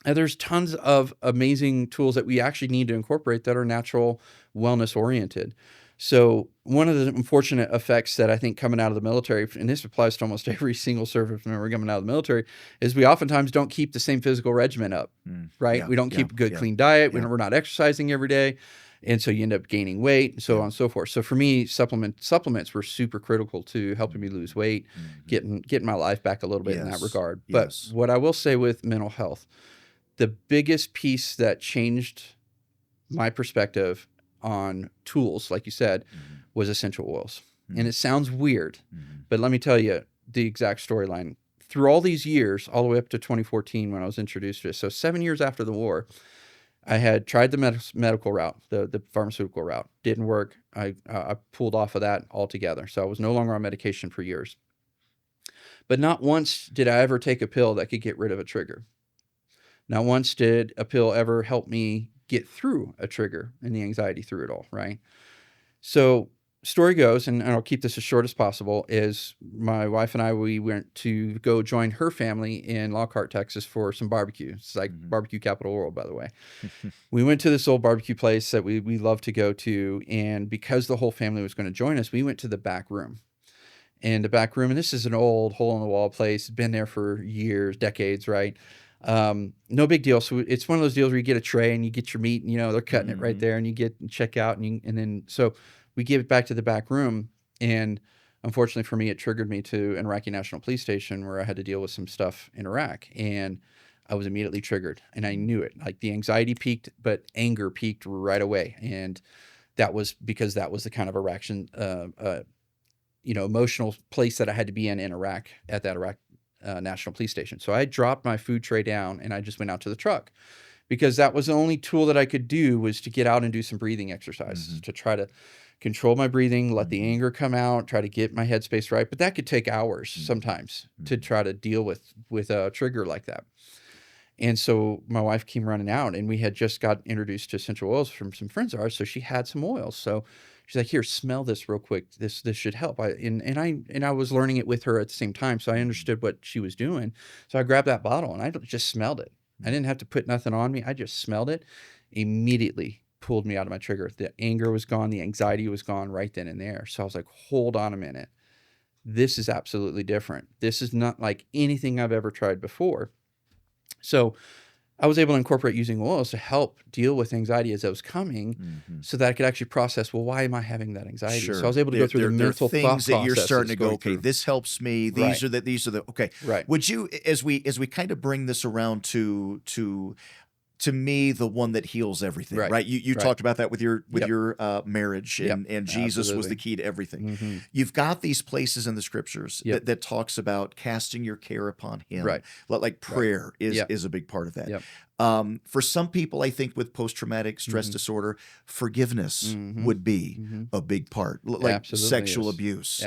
There's tons of amazing tools that we actually need to incorporate that are natural wellness oriented. So one of the unfortunate effects that I think coming out of the military, and this applies to almost every single service member coming out of the military, is we oftentimes don't keep the same physical regimen up, right? We don't keep a good, clean diet. We're not exercising every day. And so you end up gaining weight and so on and so forth. So for me, supplements were super critical to helping me lose weight, getting my life back a little bit in that regard. But what I will say with mental health, the biggest piece that changed my perspective on tools, like you said, was essential oils. And it sounds weird, but let me tell you the exact storyline. Through all these years, all the way up to 2014 when I was introduced to it, so 7 years after the war, I had tried the medical route, the pharmaceutical route. Didn't work. I pulled off of that altogether. So I was no longer on medication for years. But not once did I ever take a pill that could get rid of a trigger. Not once did a pill ever help me get through a trigger and the anxiety through it all, right? So story goes, and I'll keep this as short as possible, is my wife and I, we went to go join her family in Lockhart, Texas for some barbecue. It's like barbecue capital world, by the way. We went to this old barbecue place that we love to go to, and because the whole family was going to join us, we went to the back room. And the back room, and this is an old hole-in-the-wall place, been there for years, decades, right? No big deal. So it's one of those deals where you get a tray and you get your meat, and they're cutting it right there, and you get and check out, and then so we give it back to the back room, and unfortunately for me, it triggered me to an Iraqi National Police Station where I had to deal with some stuff in Iraq, and I was immediately triggered, and I knew it. Like the anxiety peaked, but anger peaked right away, and that was because that was the kind of emotional place that I had to be in Iraq at that Iraq National Police Station. So I dropped my food tray down and I just went out to the truck, because that was the only tool that I could do, was to get out and do some breathing exercises to try to control my breathing, let the anger come out, try to get my headspace right. But that could take hours sometimes to try to deal with a trigger like that. And so my wife came running out, and we had just got introduced to essential oils from some friends of ours. So she had some oils. So she's like, "Here, smell this real quick. This should help." I was learning it with her at the same time, so I understood what she was doing. So I grabbed that bottle and I just smelled it. I didn't have to put nothing on me. I just smelled it. Immediately pulled me out of my trigger. The anger was gone. The anxiety was gone right then and there. So I was like, hold on a minute. This is absolutely different. This is not like anything I've ever tried before. So I was able to incorporate using oils to help deal with anxiety as it was coming, so that I could actually process, well, why am I having that anxiety? Sure. So I was able to go through the mental thought processes. Things that you're starting to go, okay, this helps me. These are the okay. Right. Would you, as we kind of bring this around to to me, the one that heals everything, right? You talked about that with your marriage, and Jesus was the key to everything. You've got these places in the scriptures that talks about casting your care upon Him. Like prayer is a big part of that. For some people, I think with post-traumatic stress disorder, forgiveness would be a big part. Like sexual abuse,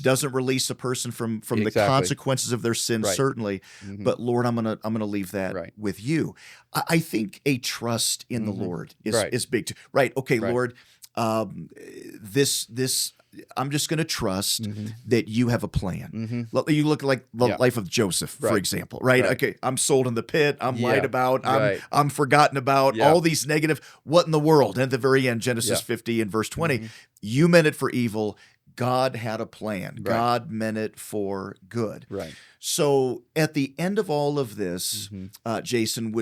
doesn't release a person from the consequences of their sin, certainly. But Lord, I'm gonna leave that with you. I think a trust in the Lord is big too. Right? Okay, Lord, this. I'm just going to trust that you have a plan. You look like the life of Joseph, for example, right? Okay, I'm sold in the pit. I'm lied about. I'm forgotten about. All these negative. What in the world? And at the very end, Genesis 50 and verse 20, you meant it for evil. God had a plan. God meant it for good. So at the end of all of this, Jason,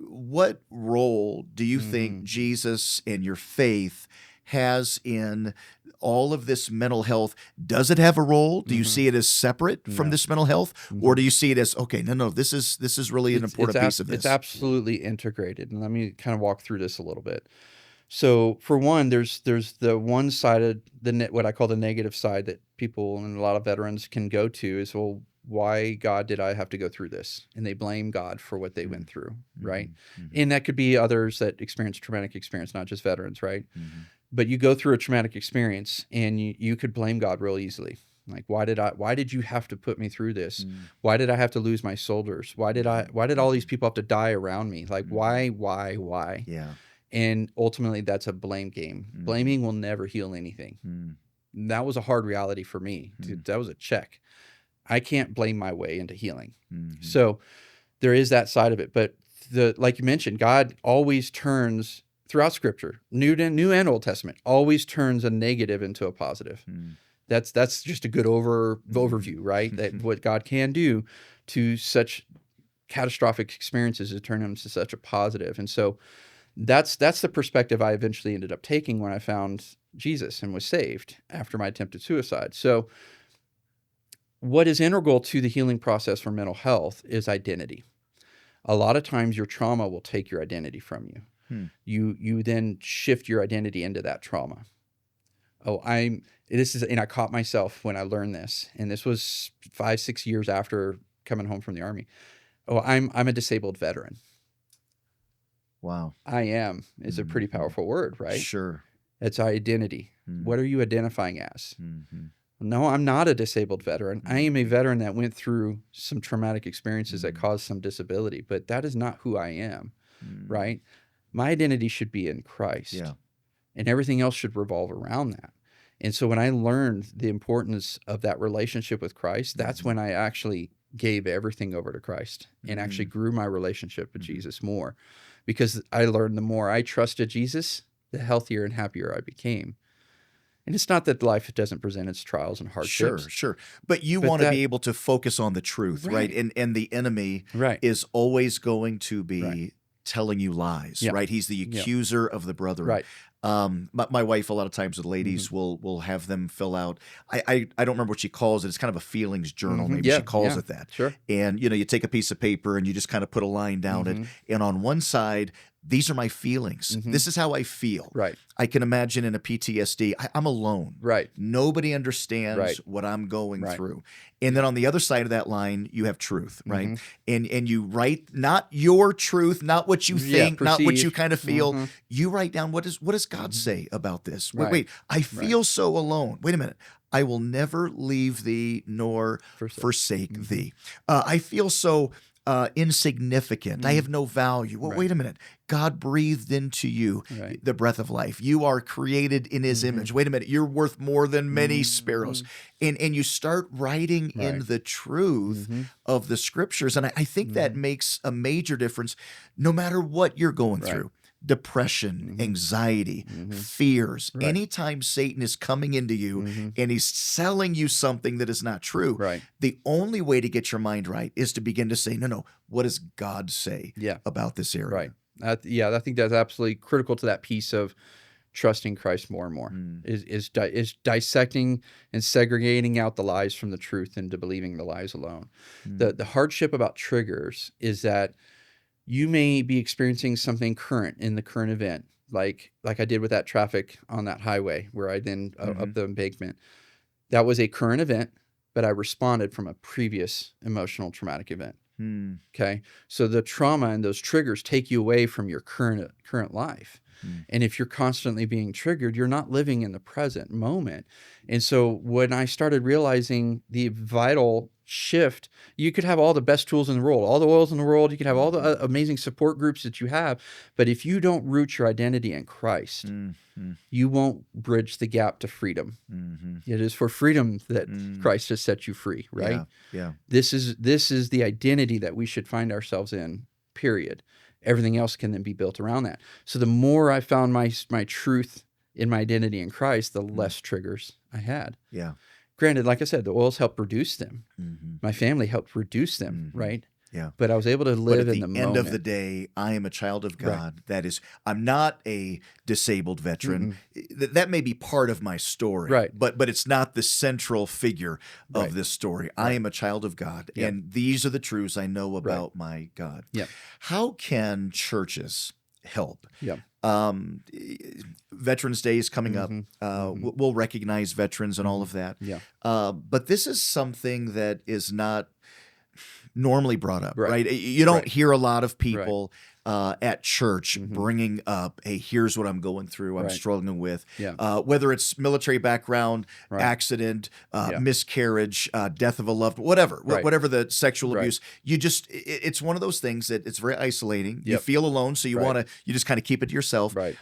what role do you think Jesus and your faith has in all of this mental health? Does it have a role? Do you see it as separate from this mental health, or do you see it as, okay, no, this is really an important piece of this? It's absolutely integrated, and let me kind of walk through this a little bit. So for one, there's the one sided, what I call the negative side that people and a lot of veterans can go to is, well, why, God, did I have to go through this? And they blame God for what they went through, right? And that could be others that experience traumatic experience, not just veterans, right? But you go through a traumatic experience and you could blame God real easily. Like, why did you have to put me through this? Why did I have to lose my soldiers? Why did all these people have to die around me? Like, why? Yeah. And ultimately that's a blame game. Blaming will never heal anything. That was a hard reality for me. That was a check. I can't blame my way into healing. So there is that side of it. But like you mentioned, God always turns throughout Scripture, New and Old Testament, always turns a negative into a positive. That's just a good overview, right? That what God can do to such catastrophic experiences is turn them to such a positive. And so that's the perspective I eventually ended up taking when I found Jesus and was saved after my attempted suicide. So what is integral to the healing process for mental health is identity. A lot of times your trauma will take your identity from you. You then shift your identity into that trauma. And I caught myself when I learned this, and this was 5-6 years after coming home from the Army. I'm a disabled veteran. Wow. I am is a pretty powerful word, right? Sure. It's our identity. What are you identifying as? No, I'm not a disabled veteran. I am a veteran that went through some traumatic experiences that caused some disability, but that is not who I am, right? My identity should be in Christ, and everything else should revolve around that. And so when I learned the importance of that relationship with Christ, that's when I actually gave everything over to Christ and actually grew my relationship with Jesus more, because I learned the more I trusted Jesus, the healthier and happier I became. And it's not that life doesn't present its trials and hardships. Sure. But you want to be able to focus on the truth, right? And the enemy is always going to be telling you lies, right? He's the accuser of the brethren. Right. My wife, a lot of times with ladies, will have them fill out. I don't remember what she calls it. It's kind of a feelings journal. Maybe she calls it that. Sure. And you take a piece of paper and you just kind of put a line down it. And on one side, these are my feelings. This is how I feel. Right. I can imagine in a PTSD, I'm alone. Right. Nobody understands what I'm going through. And then on the other side of that line, you have truth, right? And you write not your truth, not what you think, not what you kind of feel. You write down what does God say about this? Wait, I feel so alone. Wait a minute. I will never leave thee nor forsake thee. I feel so insignificant. I have no value. Well, wait a minute. God breathed into you the breath of life. You are created in His image. Wait a minute. You're worth more than many sparrows. And you start writing in the truth of the Scriptures. And I think that makes a major difference no matter what you're going through. Depression, anxiety, fears. Anytime Satan is coming into you and he's selling you something that is not true, the only way to get your mind right is to begin to say, no, what does God say about this area? Right. I think that's absolutely critical to that piece of trusting Christ more and more, is dissecting and segregating out the lies from the truth into believing the lies alone. The hardship about triggers is that you may be experiencing something current in the current event, like I did with that traffic on that highway where I then up the embankment. That was a current event, but I responded from a previous emotional traumatic event. Okay. So the trauma and those triggers take you away from your current life. And if you're constantly being triggered, you're not living in the present moment. And so when I started realizing the vital shift, you could have all the best tools in the world, all the oils in the world, you could have all the amazing support groups that you have, but if you don't root your identity in Christ, you won't bridge the gap to freedom. It is for freedom that Christ has set you free, right? Yeah. This is the identity that we should find ourselves in, period. Everything else can then be built around that. So the more I found my truth in my identity in Christ, the less triggers I had. Yeah. Granted, like I said, the oils helped reduce them. My family helped reduce them, right? Yeah. But I was able to live in the moment. At the end of the day, I am a child of God. Right. That is, I'm not a disabled veteran. That may be part of my story, right? But it's not the central figure of this story. Right. I am a child of God, and these are the truths I know about my God. Yeah. How can churches help? Yeah. Veterans Day is coming up. We'll recognize veterans and all of that. Yeah. But this is something that is not normally brought up, right? You don't hear a lot of people at church bringing up, hey, here's what I'm going through, I'm struggling with. Whether it's military background, accident, miscarriage, death of a loved one, whatever the sexual abuse, it's one of those things that it's very isolating. You feel alone, so you just kind of keep it to yourself. Right.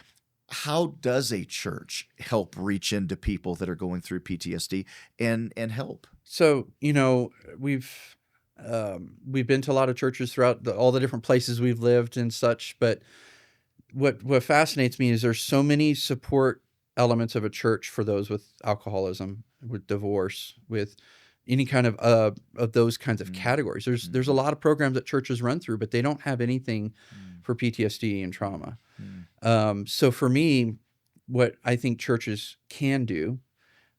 How does a church help reach into people that are going through PTSD and help? So, we've been to a lot of churches throughout all the different places we've lived and such, but what fascinates me is there's so many support elements of a church for those with alcoholism, with divorce, with any kind of those kinds of categories. There's a lot of programs that churches run through, but they don't have anything for PTSD and trauma. So for me, what I think churches can do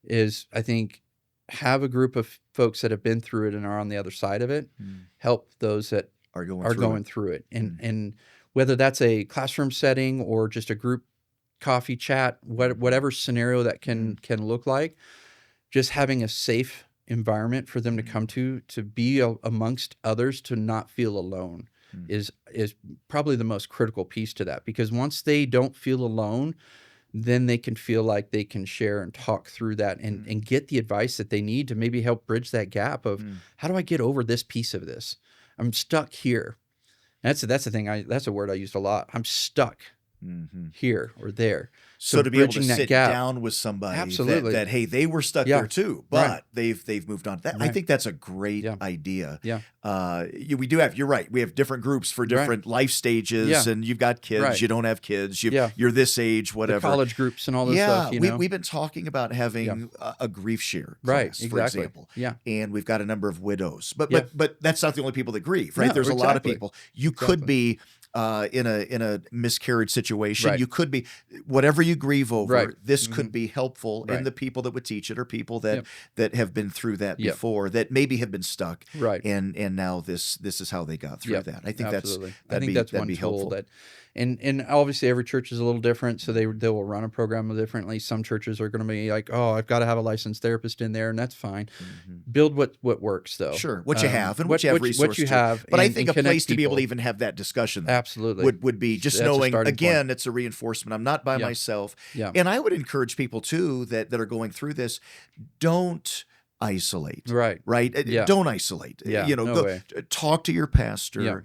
is, I think, have a group of folks that have been through it and are on the other side of it, help those that are going through it. And whether that's a classroom setting or just a group coffee chat, whatever scenario that can look like, just having a safe environment for them to come to be amongst others, to not feel alone is probably the most critical piece to that. Because once they don't feel alone, then they can feel like they can share and talk through that and get the advice that they need to maybe help bridge that gap of how do I get over this piece of this? I'm stuck here. That's the thing. That's a word I used a lot. I'm stuck here or there. So to be able to sit down with somebody that hey, they were stuck there too, but they've moved on. I think that's a great idea. We do have, you're right, we have different groups for different life stages, and you've got kids, you don't have kids, you're this age, whatever. The college groups and all this stuff. We've been talking about having a grief share class, for example. And we've got a number of widows. But that's not the only people that grieve, right? There's a lot of people. You could be in a miscarriage situation. You could be, whatever you grieve over, this could be helpful in the people that would teach it, or people that have been through that before, that maybe have been stuck, and now this is how they got through that. I think that's one tool helpful. That, and obviously every church is a little different, so they will run a program differently. Some churches are going to be like, oh, I've got to have a licensed therapist in there, and that's fine. Build what works, though. Sure, what you have and what you have resources. What you have, but I think a place to be able to even have that discussion, absolutely, would be just knowing, again, it's a reinforcement. I'm not by myself. And I would encourage people too that are going through this, don't isolate. Don't isolate. Go talk to your pastor,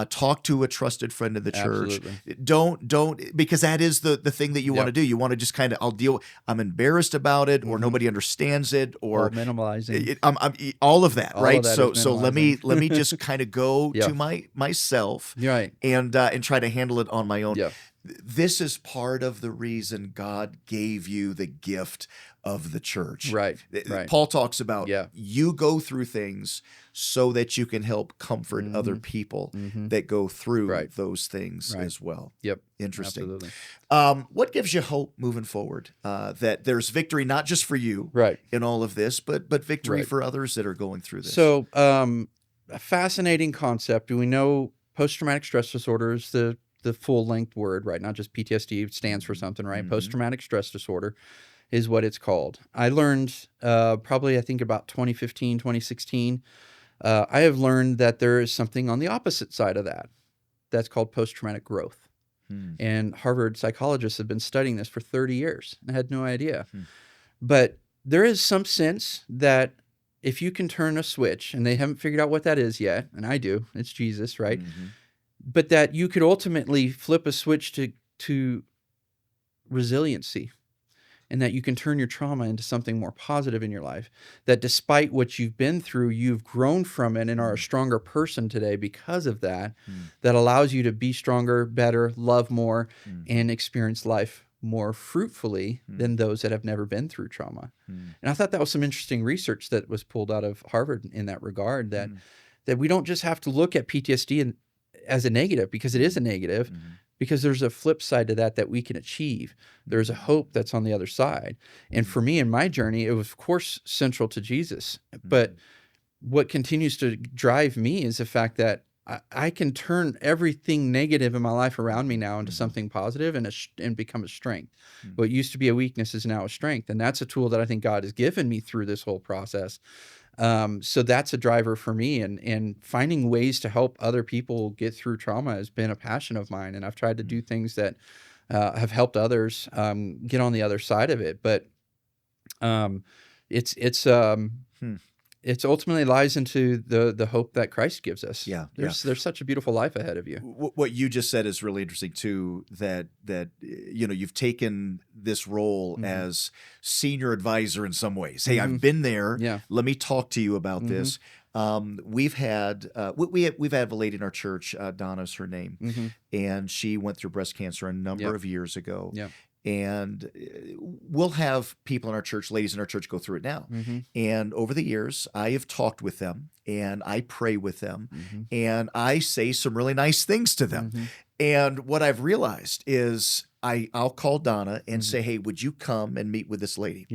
talk to a trusted friend of the church. Don't, because that is the thing that you want to do. You want to just kind of, I'm embarrassed about it, or nobody understands it, or minimalizing I'm all of that, right? So let me just kind of go to myself, and try to handle it on my own. This is part of the reason God gave you the gift of the church. Paul talks about you go through things so that you can help comfort other people that go through those things as well. Interesting. Absolutely. What gives you hope moving forward? That there's victory not just for you in all of this, but victory for others that are going through this. So a fascinating concept. We know post-traumatic stress disorder is the full-length word, right? Not just PTSD. It stands for something, right? Post-traumatic stress disorder is what it's called. I learned probably, I think, about 2015, 2016, I have learned that there is something on the opposite side of that. That's called post-traumatic growth. And Harvard psychologists have been studying this for 30 years. I had no idea. But there is some sense that if you can turn a switch, and they haven't figured out what that is yet, and I do, it's Jesus, right? But that you could ultimately flip a switch to resiliency, and that you can turn your trauma into something more positive in your life, that despite what you've been through, you've grown from it and are a stronger person today because of that, that allows you to be stronger, better, love more, and experience life more fruitfully than those that have never been through trauma. And I thought that was some interesting research that was pulled out of Harvard in that regard, that we don't just have to look at PTSD as a negative, because it is a negative, because there's a flip side to that we can achieve. There's a hope that's on the other side. And for me in my journey, it was, of course, central to Jesus. But what continues to drive me is the fact that I can turn everything negative in my life around me now into something positive and become a strength. What used to be a weakness is now a strength. And that's a tool that I think God has given me through this whole process. So that's a driver for me, and finding ways to help other people get through trauma has been a passion of mine. And I've tried to do things that have helped others get on the other side of it. But it's ultimately lies into the hope that Christ gives us. There's such a beautiful life ahead of you. What you just said is really interesting too, that you've taken this role as senior advisor in some ways. Hey, I've been there. Let me talk to you about this. We've had we've had a lady in our church, Donna's her name, and she went through breast cancer a number of years ago. And we'll have people in our church, ladies in our church, go through it now. And over the years, I have talked with them, and I pray with them, and I say some really nice things to them. And what I've realized is I'll call Donna and say, hey, would you come and meet with this lady?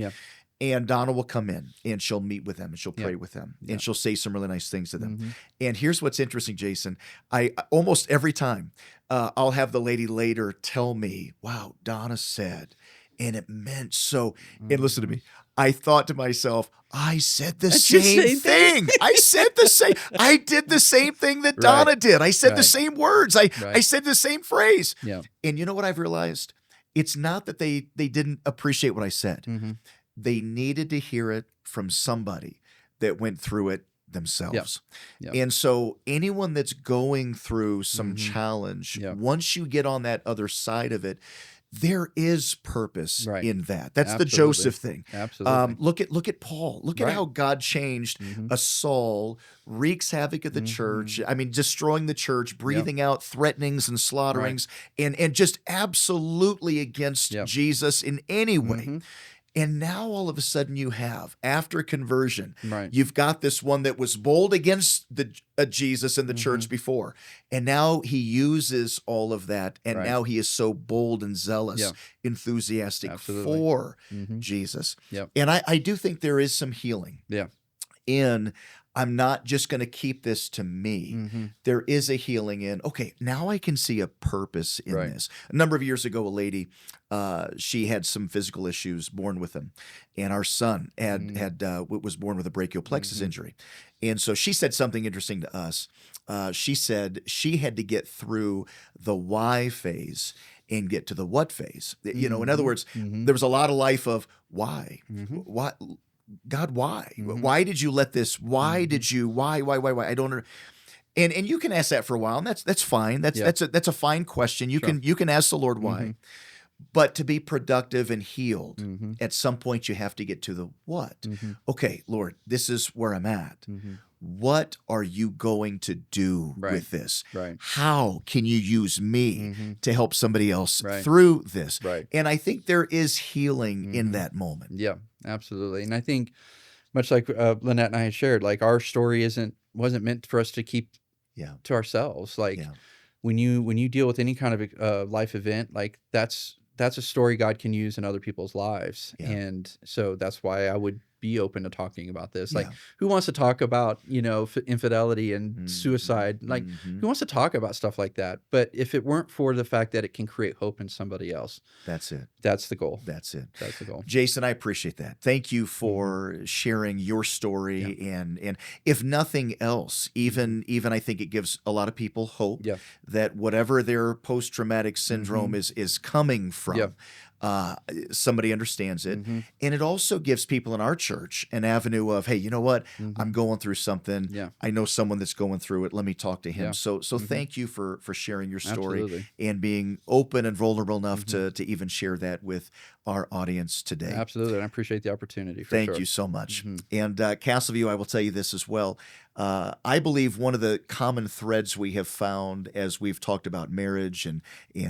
And Donna will come in, and she'll meet with them, and she'll pray with them, and she'll say some really nice things to them. And here's what's interesting, Jason. I almost every time I'll have the lady later tell me, wow, Donna said, and it meant so. And listen to me. I thought to myself, I said the same thing. I said the same. I did the same thing that Donna did. I said the same words. I said the same phrase. And you know what I've realized? It's not that they didn't appreciate what I said. They needed to hear it from somebody that went through it themselves. And so anyone that's going through some challenge, once you get on that other side of it, there is purpose in that. That's the Joseph thing. Look at Paul. Look at how God changed a Saul, wreaks havoc at the church. I mean, destroying the church, breathing out threatenings and slaughterings, and just absolutely against Jesus in any way. And now all of a sudden you have, after conversion, you've got this one that was bold against the Jesus and the church before. And now he uses all of that. And now he is so bold and zealous, enthusiastic for Jesus. And I do think there is some healing in, I'm not just going to keep this to me. There is a healing in, okay, now I can see a purpose in this. A number of years ago, a lady, she had some physical issues, born with them. And our son was born with a brachial plexus injury. And so she said something interesting to us. She said she had to get through the why phase and get to the what phase. You know, in other words, there was a lot of life of why? Why? God, why? Why did you let this? Why did you? Why? I don't. And you can ask that for a while, and that's fine. That's a fine question. You can ask the Lord why. But to be productive and healed, at some point you have to get to the what. Okay, Lord, this is where I'm at. What are you going to do with this? How can you use me to help somebody else through this? And I think there is healing in that moment. Yeah, absolutely. And I think, much like Lynette and I had shared, like our story wasn't meant for us to keep to ourselves. Like when you deal with any kind of life event, like that's a story God can use in other people's lives. And so that's why I would be open to talking about this. Yeah. Like, who wants to talk about, infidelity and suicide? Like, who wants to talk about stuff like that? But if it weren't for the fact that it can create hope in somebody else, that's it. That's the goal. That's it. That's the goal. Jason, I appreciate that. Thank you for sharing your story, and if nothing else, even I think it gives a lot of people hope that whatever their post-traumatic syndrome is coming from, somebody understands it. And it also gives people in our church an avenue of, hey, you know what? I'm going through something. I know someone that's going through it. Let me talk to him. So thank you for sharing your story and being open and vulnerable enough to even share that with our audience today. Absolutely. And I appreciate the opportunity. Thank you so much. And Castleview, I will tell you this as well. I believe one of the common threads we have found as we've talked about marriage and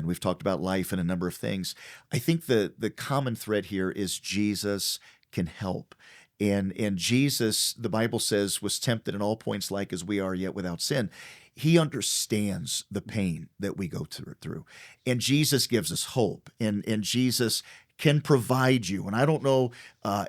we've talked about life and a number of things, I think the common thread here is Jesus can help. And Jesus, the Bible says, was tempted in all points like as we are, yet without sin. He understands the pain that we go through. And Jesus gives us hope. And Jesus can provide you. And I don't know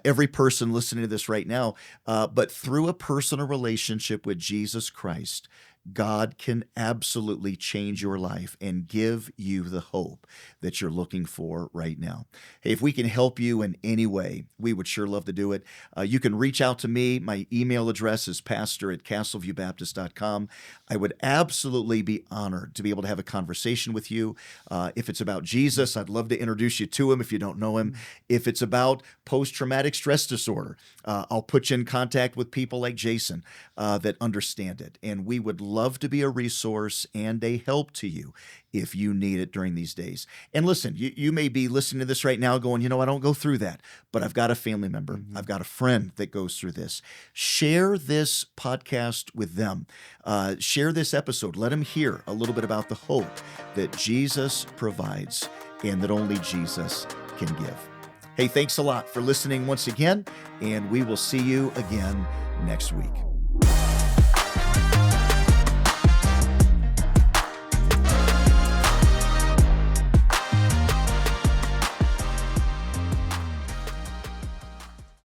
every person listening to this right now, but through a personal relationship with Jesus Christ, God can absolutely change your life and give you the hope that you're looking for right now. Hey, if we can help you in any way, we would sure love to do it. You can reach out to me. My email address is pastor@castleviewbaptist.com. I would absolutely be honored to be able to have a conversation with you. If it's about Jesus, I'd love to introduce you to him if you don't know him. If it's about post-traumatic stress disorder, I'll put you in contact with people like Jason that understand it. And we would love to be a resource and a help to you if you need it during these days. And listen, you may be listening to this right now going, I don't go through that, but I've got a family member. I've got a friend that goes through this. Share this podcast with them. Share this episode. Let them hear a little bit about the hope that Jesus provides and that only Jesus can give. Hey, thanks a lot for listening once again, and we will see you again next week.